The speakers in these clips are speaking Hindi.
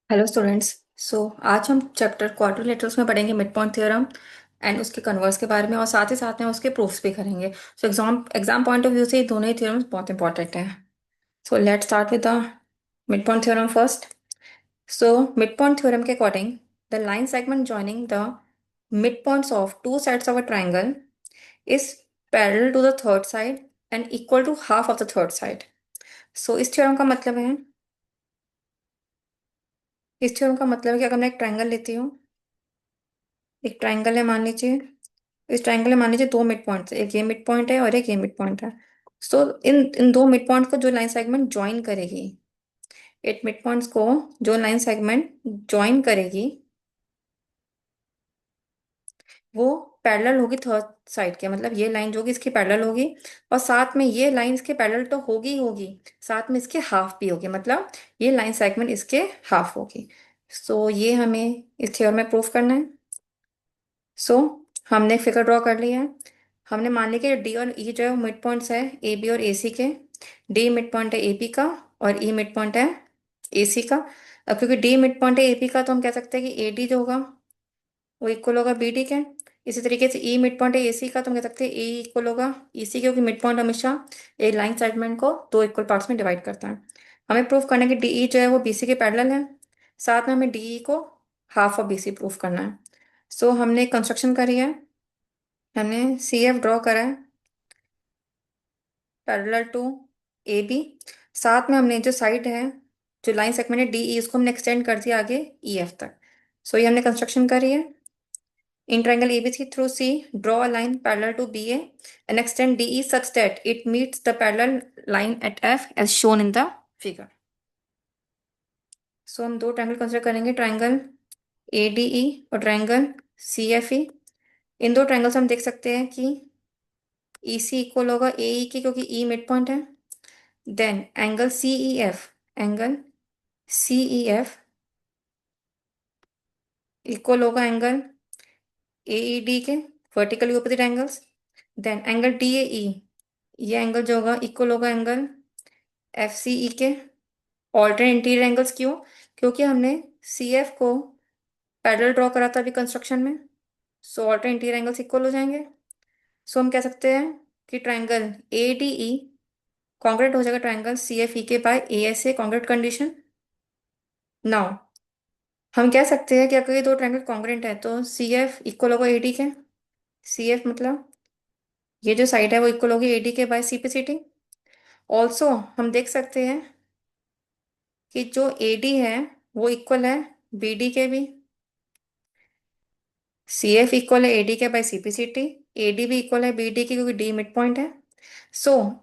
Hello students. आज हम चैप्टर क्वाड्रिलेटरल्स में पढ़ेंगे मिड पॉइंट थ्योरम एंड उसके कन्वर्स के बारे में, और साथ ही साथ में उसके प्रूफ्स भी करेंगे। Exam exam point of view से ये दोनों ही थ्योरम्स बहुत इंपॉर्टेंट हैं। Let's start with the mid point theorem first. Mid point theorem के according the line segment joining the mid points of two sides of a triangle is parallel to the third side and equal to half of the third side. इस थ्योरम का मतलब है, कि अगर मैं एक ट्राइंगल लेती हूँ, एक ट्राइंगल है मान लीजिए, इस ट्राइंगल में मान लीजिए दो मिड पॉइंट्स, एक ये मिड पॉइंट है और एक ये मिड पॉइंट है। इन इन दो मिड पॉइंट को जो लाइन सेगमेंट ज्वाइन करेगी, एट मिड पॉइंट्स को जो लाइन सेगमेंट ज्वाइन करेगी वो पैरेलल होगी थर्ड साइड के, मतलब ये लाइन जो होगी इसकी पैरेलल होगी, और साथ में ये लाइन इसके पैरेलल तो होगी ही होगी, साथ में इसके हाफ भी होगी, मतलब ये लाइन सेगमेंट इसके हाफ होगी। ये हमें इस थ्योरम में प्रूफ करना है। सो हमने फिगर ड्रॉ कर लिया है। हमने मान लिया कि डी और ई जो है मिड पॉइंट्स है ए बी और ए सी के। डी मिड पॉइंट है ए बी का और ई मिड पॉइंट है ए सी का। अब क्योंकि डी मिड पॉइंट है ए बी का, तो हम कह सकते हैं कि ए डी जो होगा वो इक्वल होगा बी डी के। इसी तरीके से ई मिड पॉइंट है ए सी का, तो हम कह सकते हैं ए इक्वल होगा ई सी, क्योंकि मिड पॉइंट हमेशा एक लाइन सेगमेंट को दो इक्वल पार्ट्स में डिवाइड करता है। हमें प्रूफ करना है कि डी ई जो है वो बी सी के पैरेलल है, साथ में हमें डी ई को half of B C proof करना है। हमने कंस्ट्रक्शन करी है, हमने सी एफ ड्रॉ करा है पैरेलल टू ए बी। साथ में हमने जो साइड है, जो लाइन सेगमेंट है डी ई, उसको हमने एक्सटेंड कर दिया आगे ई एफ तक। ये हमने कंस्ट्रक्शन करी है। In triangle ABC through C, draw a line parallel to BA and extend DE such that it meets the parallel line at F as shown in the figure. हम दो ट्राइंगल कंसिडर करेंगे, ट्राइंगल ADE और ट्राइंगल CFE। इन दो ट्राइंगल से हम देख सकते हैं कि EC इक्वल होगा AE के, क्योंकि E मिड पॉइंट है। देन एंगल CEF इक्वल होगा एंगल AED के, vertically opposite angles. Then angle DAE, ये एंगल जो होगा इक्वल होगा एंगल FCE के। ऑल्टरनेट इंटीरियर एंगल्स क्यों? क्योंकि हमने CF को पैरेलल ड्रॉ करा था अभी कंस्ट्रक्शन में। ऑल्टरनेट इंटीरियर एंगल्स इक्वल हो जाएंगे। हम कह सकते हैं कि ट्राइंगल ADE कॉन्ग्रुएंट हो जाएगा ट्राइंगल CFE के by ASA congruent condition. Now हम कह सकते हैं कि अगर ये दो ट्राइंगल कॉन्ग्रुएंट है तो CF इक्वल होगा AD के। CF मतलब ये जो साइड है वो इक्वल होगी AD के बाय CPCT। ऑल्सो हम देख सकते हैं कि जो AD है वो इक्वल है BD के भी। CF इक्वल है AD के बाय CPCT। AD भी इक्वल है BD के, क्योंकि D मिड पॉइंट है।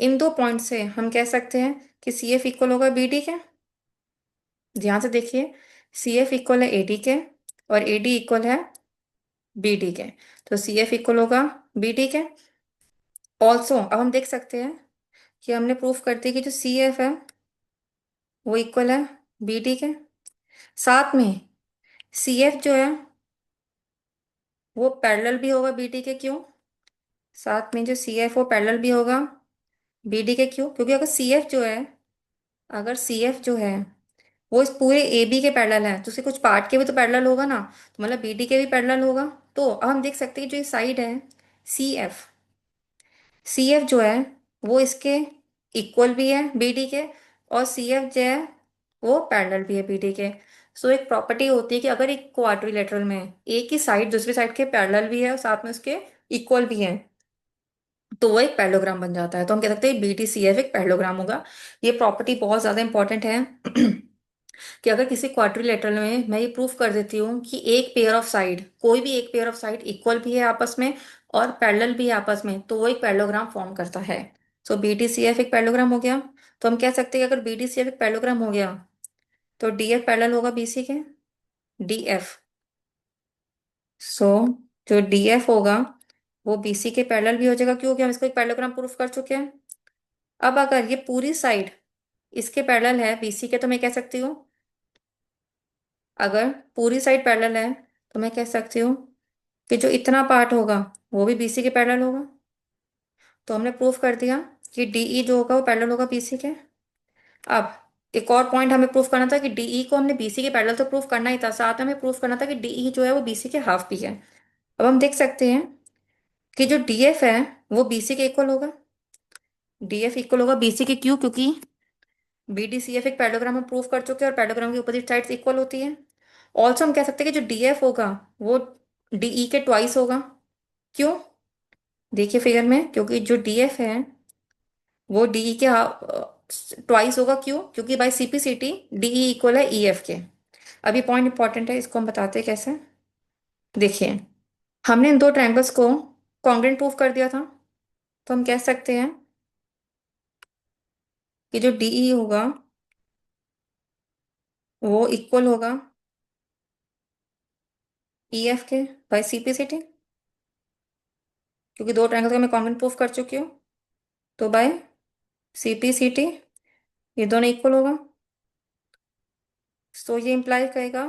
इन दो पॉइंट से हम कह सकते हैं कि CF इक्वल होगा BD के। ध्यान से देखिए, CF इक्वल है AD के और AD इक्वल है BD के, तो CF इक्वल होगा BD के। ऑल्सो अब हम देख सकते हैं कि हमने प्रूफ कर दिया कि जो CF है वो इक्वल है BD के। साथ में CF जो है वो पैरेलल भी होगा BD के। क्यों? साथ में जो CF वो पैरेलल भी होगा BD के। क्यों? क्योंकि अगर CF जो है वो इस पूरे AB के पैरेलल है, तो उसके कुछ पार्ट के भी तो पैरेलल होगा ना, तो मतलब BD के भी पैरेलल होगा। तो अब हम देख सकते हैं जो ये साइड है CF, CF जो है वो इसके इक्वल भी है BD के, और CF जो है वो पैरेलल भी है BD के। एक प्रॉपर्टी होती है कि अगर एक क्वाड्रिलेटरल में एक ही साइड दूसरी साइड के पैरेलल भी है और साथ में उसके इक्वल भी है, तो वो एक पैरेललोग्राम बन जाता है। तो हम कह सकते हैं BTCF एक पैरेललोग्राम होगा। ये प्रॉपर्टी बहुत ज्यादा इंपॉर्टेंट है कि अगर किसी क्वाड्रिलेटरल में मैं ये प्रूफ कर देती हूँ कि एक पेयर ऑफ साइड, कोई भी एक पेयर ऑफ साइड इक्वल भी है आपस में और पैरेलल भी है आपस में, तो वो एक पैरेललोग्राम फॉर्म करता है। BTCF एक पैरेललोग्राम हो गया। तो हम कह सकते हैं कि अगर BTCF एक पैरेललोग्राम हो गया तो DF पैरेलल होगा BC के। DF, सो जो DF होगा वो BC के पैरेलल भी हो जाएगा, क्योंकि हम इसको एक पैरेललोग्राम प्रूफ कर चुके हैं। अब अगर ये पूरी साइड इसके पैरेलल है BC के, तो मैं कह सकती हूँ, अगर पूरी साइड पैरेलल है तो मैं कह सकती हूँ कि जो इतना पार्ट होगा वो भी BC के पैरेलल होगा। तो हमने प्रूफ कर दिया कि DE जो होगा वो पैरेलल होगा BC के। अब एक और पॉइंट हमें प्रूफ करना था कि डीई को हमने बीसी के पैरेलल तो प्रूफ करना ही था, साथ में हमें प्रूफ करना था कि डीई जो है वो बीसी के हाफ भी है। अब हम देख सकते हैं कि जो डीएफ है वो बीसी के इक्वल होगा। डीएफ इक्वल होगा बीसी के, क्यों? क्योंकि बीडीसीएफ एक पैरेललोग्राम हम प्रूव कर चुके हैं और पैरेललोग्राम की अपोजिट साइड्स इक्वल होती है। ऑल्सो हम कह सकते हैं कि जो डीएफ होगा वो डीई के ट्वाइस होगा। क्यों? देखिए फिगर में, क्योंकि जो डीएफ है वो डीई के ट्वाइस होगा। क्यों? क्योंकि बाय सीपीसीटी डीई इक्वल है ईएफ के। अभी पॉइंट इंपॉर्टेंट है, इसको हम बताते हैं कैसे। देखिए, हमने इन दो ट्रायंगल्स को कॉन्ग्रुएंट प्रूव कर दिया था, तो हम कह सकते हैं कि जो डीई होगा वो इक्वल होगा ईएफ के बाय सीपीसीटी, क्योंकि दो ट्रायंगल्स को मैं कॉन्ग्रुएंट प्रूव कर चुकी हूँ। तो बाय सीपीसीटी ये दोनों इक्वल होगा। तो ये इंप्लाई करेगा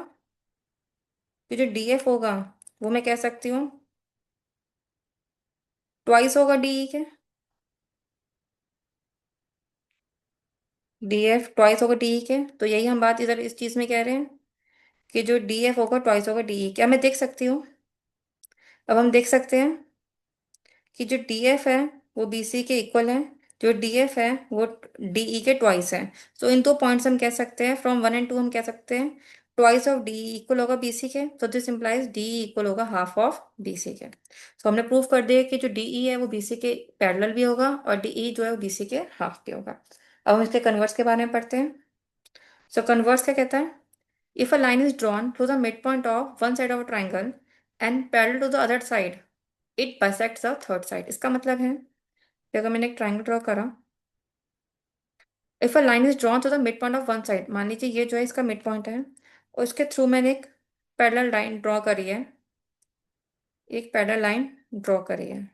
कि जो डीएफ होगा वो मैं कह सकती हूँ ट्वाइस होगा डीई के। डीएफ ट्वाइस होगा डीई के, तो यही हम बात इधर इस चीज में कह रहे हैं कि जो डीएफ होगा ट्वाइस होगा डीई। क्या मैं देख सकती हूँ? अब हम देख सकते हैं कि जो डीएफ है वो बीसी के इक्वल है, जो डीएफ है वो डीई के ट्वाइस है। सो इन दो पॉइंट्स हम कह सकते हैं, फ्रॉम 1 and 2 हम कह सकते हैं ट्वाइस ऑफ डीई इक्वल होगा बीसी के, तो दिस इंप्लाइज डीई इक्वल होगा हाफ ऑफ बीसी के। सो हमने प्रूव कर दिया कि जो डीई है वो बीसी के पैरेलल भी होगा और डीई जो है वो बीसी के हाफ भी होगा। अब हम इसके कन्वर्स के बारे में पढ़ते हैं। सो कन्वर्स क्या कहता है? If a line is drawn through the mid point of one side of a triangle and parallel to the other side, it bisects the third side. इसका मतलब है कि अगर मैंने एक ट्राइंगल ड्रॉ करा, if a line is drawn to the mid point of one side, मान लीजिए ये जो है इसका मिड पॉइंट है और इसके थ्रू मैंने एक पैरेलल लाइन ड्रॉ करी है, एक पैरेलल लाइन ड्रॉ करी है,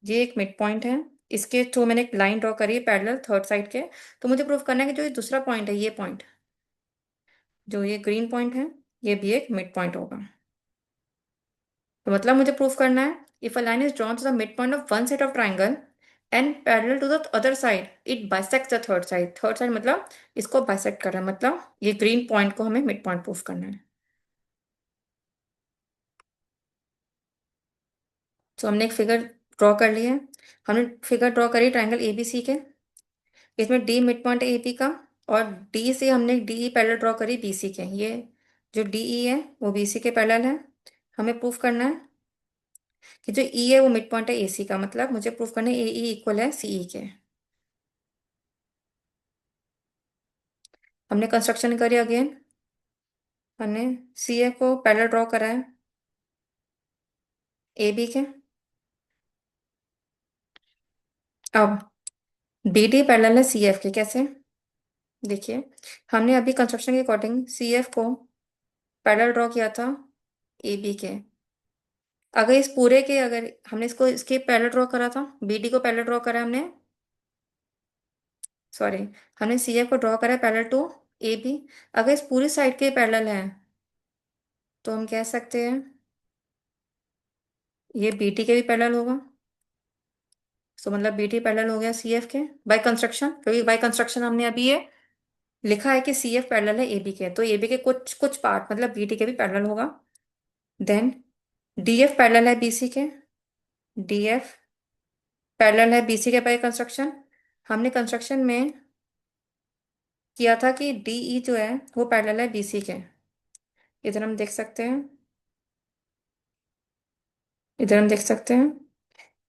ये एक मिड पॉइंट है, इसके थ्रू मैंने एक लाइन ड्रॉ करी है पैरेलल थर्ड साइड के। तो मुझे प्रूव करना है कि जो ये दूसरा पॉइंट है, ये पॉइंट जो ये ग्रीन पॉइंट है ये भी एक मिड पॉइंट होगा। तो मतलब मुझे प्रूफ करना है if a line is drawn to the mid point of one side of triangle and parallel to the other side, it bisects the third side. Third side मतलब इसको बाइसेक्ट कर रहा है, मतलब ये ग्रीन पॉइंट को हमें मिड पॉइंट प्रूफ करना है। तो हमने एक फिगर ड्रॉ कर लिया है। हमने फिगर ड्रॉ करी ट्राइंगल एबीसी के, इसमें डी मिड पॉइंट है एबी का, और डी से हमने डी पैरेलल ड्रॉ करी बीसी के। ये जो डीई है वो बीसी के पैरेलल है। हमें प्रूफ करना है कि जो ई है वो मिड पॉइंट है एसी का, मतलब मुझे प्रूफ करना है ए ई इक्वल है सीई के। हमने कंस्ट्रक्शन करी अगेन, हमने सी ए को पैरेलल ड्रॉ करा है ए बी के। अब डी डी पैरेलल है सी एफ के। कैसे? देखिए, हमने अभी कंस्ट्रक्शन के अकॉर्डिंग सी एफ को पैरेलल ड्रॉ किया था ए बी के। अगर इस पूरे के, अगर हमने इसको इसके पैरेलल ड्रॉ करा था, बी डी को पैरेलल ड्रॉ करा है हमने, सॉरी, हमने सी एफ को ड्रॉ करा है पैरेलल टू ए बी। अगर इस पूरी साइड के पैरेलल है तो हम कह सकते हैं ये बी टी के भी पैरेलल होगा। तो मतलब बी टी पैरेलल हो गया सी एफ के बाय कंस्ट्रक्शन, क्योंकि बाय कंस्ट्रक्शन हमने अभी ये लिखा है कि सी एफ पैरेलल है ए बी के, तो ए बी के कुछ कुछ पार्ट मतलब बी टी के भी पैरेलल होगा। देन डी एफ पैरेलल है बी सी के, डी एफ पैरेलल है बी सी के बाय कंस्ट्रक्शन। हमने कंस्ट्रक्शन में किया था कि डी ई जो है वो पैरेलल है बी सी के। इधर हम देख सकते हैं, इधर हम देख सकते हैं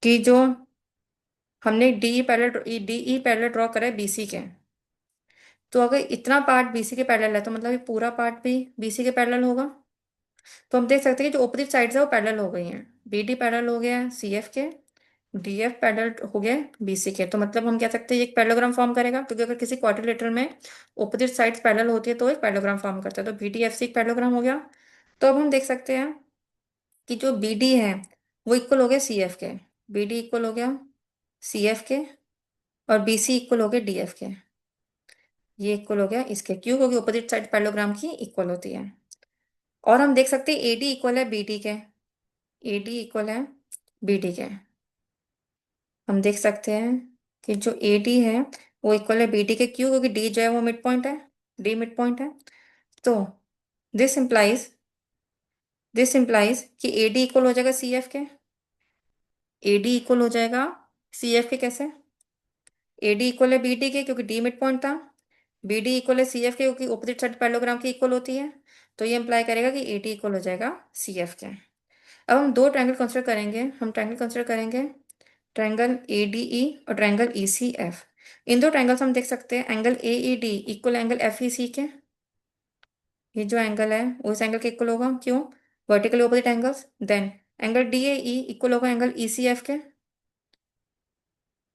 कि जो हमने डी ई पैरेलल ड्रॉ करा है बीसी के। तो अगर इतना पार्ट बीसी के पैरेलल है तो मतलब ये पूरा पार्ट भी बीसी के पैरेलल होगा। तो हम देख सकते हैं कि जो अपोजिट साइड्स है वो पैरेलल हो गई हैं। बी डी पैरेलल हो गया है सी एफ के, डी एफ पैरेलल हो गया बी सी के। तो मतलब हम कह सकते हैं ये एक पैरेललोग्राम फॉर्म करेगा, क्योंकि अगर किसी क्वाड्रिलेटरल में अपोजिट साइड्स पैरेलल होती है तो एक पैरेललोग्राम फॉर्म करता है। तो बी डी एफ सी एक पैरेललोग्राम हो गया। तो अब हम देख सकते हैं कि जो बी डी है वो इक्वल हो गया सी एफ के, बी डी इक्वल हो गया सी एफ के, और बी सी इक्वल हो गया डी एफ के। ये इक्वल हो गया इसके, क्यों? क्योंकि अपोजिट साइड पैरेललोग्राम की इक्वल होती है। और हम देख सकते हैं ए डी इक्वल है बी डी के, ए डी इक्वल है बी डी के। हम देख सकते हैं कि जो ए डी है वो इक्वल है बी डी के क्यू, क्योंकि डी जो है वो मिड पॉइंट है, डी मिड पॉइंट है। तो दिस इंप्लाइज दिस इंप्लाइज कि ए डी इक्वल हो जाएगा सी एफ के। ए डी इक्वल हो जाएगा सी एफ के कैसे? ए डी इक्वल है बी डी के, क्योंकि डी मिड पॉइंट था। बी डी इक्वल है सी एफ के, क्योंकि ऑपोजिट साइड पैरेललोग्राम की इक्वल होती है। तो ये इंप्लाई करेगा कि ए डी इक्वल हो जाएगा सी एफ के। अब हम दो ट्रायंगल कंसिडर करेंगे। हम ट्रायंगल कंसिडर करेंगे, ट्रायंगल ए डी ई और ट्रायंगल ई सी एफ। इन दो ट्रायंगल्स हम देख सकते हैं, angle A E D equal angle F E C के। ये जो एंगल है वो इस एंगल के इक्वल होगा, क्यों? Vertically opposite angles. Then angle D A E equal होगा एंगल ई सी एफ के।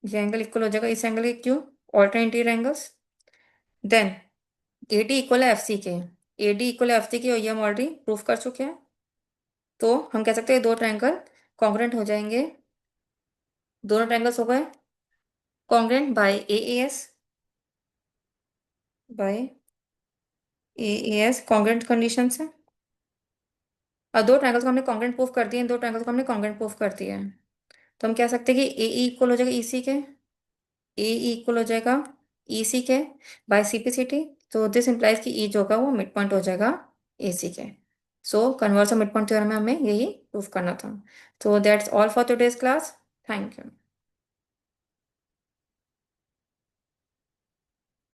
ये एंगल इक्वल हो जाएगा इस एंगल के, क्यों? Alternative angles. Then A D equal है एफ सी के। ए डी इक्वल है एफ सी के, और ये हम ऑलरेडी प्रूफ कर चुके हैं। तो हम कह सकते हैं दो ट्रायंगल कॉन्ग्रुएंट हो जाएंगे। दोनों ट्रायंगल्स हो गए congruent by A S, by A S congruent condition से। और दो ट्रायंगल्स को हमने कॉन्ग्रुएंट प्रूफ कर दिए, इन दो ट्रायंगल्स को हमने कॉन्ग्रुएंट प्रूफ कर दिया है। तो हम कह सकते हैं कि ए इक्वल हो जाएगा ई सी के। ए इक्वल हो जाएगा ई सी के बाय सीपीसीटी। तो दिस इंप्लाइज कि ई जो होगा वो मिड पॉइंट हो जाएगा ए सी के। So converse of mid point theorem में हमें यही प्रूफ करना था। तो that's all for today's class. Thank you.